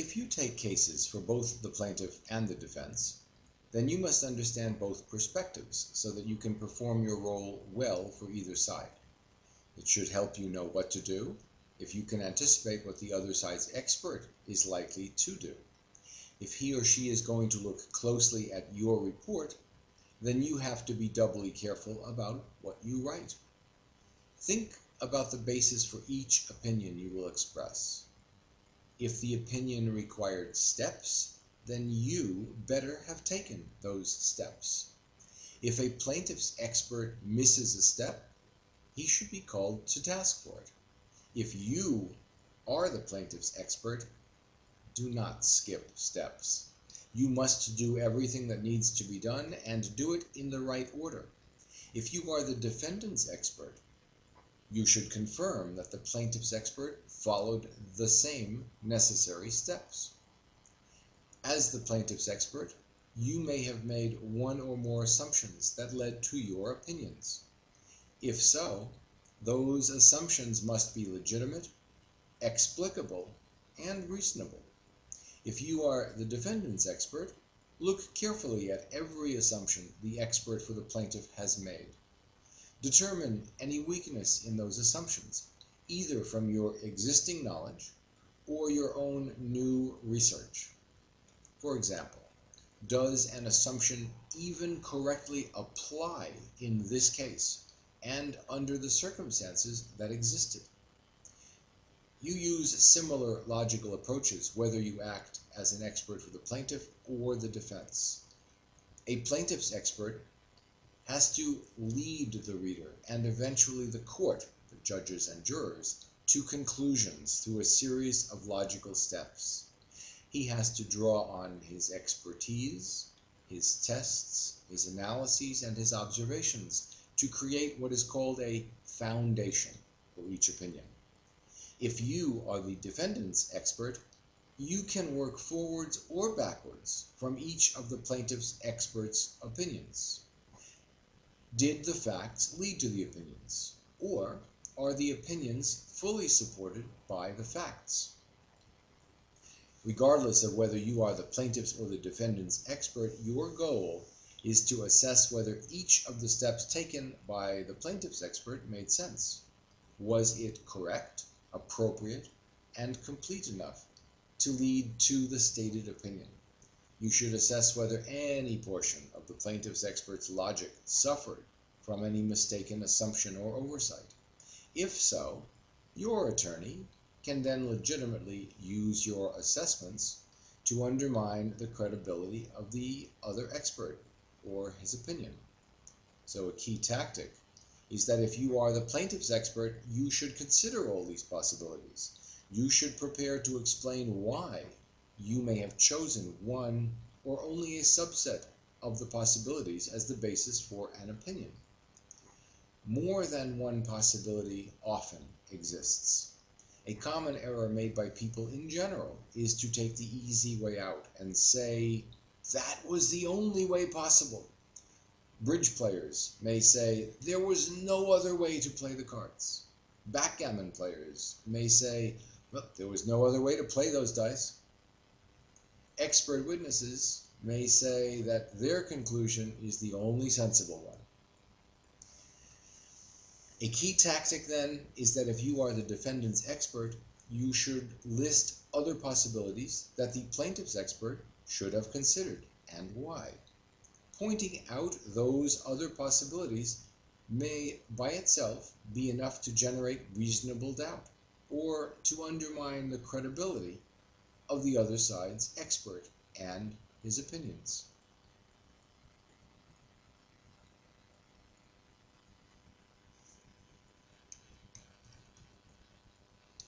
If you take cases for both the plaintiff and the defense, then you must understand both perspectives so that you can perform your role well for either side. It should help you know what to do if you can anticipate what the other side's expert is likely to do. If he or she is going to look closely at your report, then you have to be doubly careful about what you write. Think about the basis for each opinion you will express. If the opinion required steps, then you better have taken those steps. If a plaintiff's expert misses a step, he should be called to task for it. If you are the plaintiff's expert, do not skip steps. You must do everything that needs to be done and do it in the right order. If you are the defendant's expert, you should confirm that the plaintiff's expert followed the same necessary steps. As the plaintiff's expert, you may have made one or more assumptions that led to your opinions. If so, those assumptions must be legitimate, explicable, and reasonable. If you are the defendant's expert, look carefully at every assumption the expert for the plaintiff has made. Determine any weakness in those assumptions, either from your existing knowledge or your own new research. For example, does an assumption even correctly apply in this case and under the circumstances that existed? You use similar logical approaches whether you act as an expert for the plaintiff or the defense. A plaintiff's expert has to lead the reader and eventually the court, the judges and jurors, to conclusions through a series of logical steps. He has to draw on his expertise, his tests, his analyses, and his observations to create what is called a foundation for each opinion. If you are the defendant's expert, you can work forwards or backwards from each of the plaintiff's expert's opinions. Did the facts lead to the opinions, or are the opinions fully supported by the facts? Regardless of whether you are the plaintiff's or the defendant's expert, your goal is to assess whether each of the steps taken by the plaintiff's expert made sense. Was it correct, appropriate, and complete enough to lead to the stated opinion? You should assess whether any portion of the plaintiff's expert's logic suffered from any mistaken assumption or oversight. If so, your attorney can then legitimately use your assessments to undermine the credibility of the other expert or his opinion. So a key tactic is that if you are the plaintiff's expert, you should consider all these possibilities. You should prepare to explain why you may have chosen one or only a subset of the possibilities as the basis for an opinion. More than one possibility often exists. A common error made by people in general is to take the easy way out and say, that was the only way possible. Bridge players may say, there was no other way to play the cards. Backgammon players may say, well, there was no other way to play those dice. Expert witnesses may say that their conclusion is the only sensible one. A key tactic then is that if you are the defendant's expert, you should list other possibilities that the plaintiff's expert should have considered and why. Pointing out those other possibilities may by itself be enough to generate reasonable doubt or to undermine the credibility of the other side's expert and his opinions.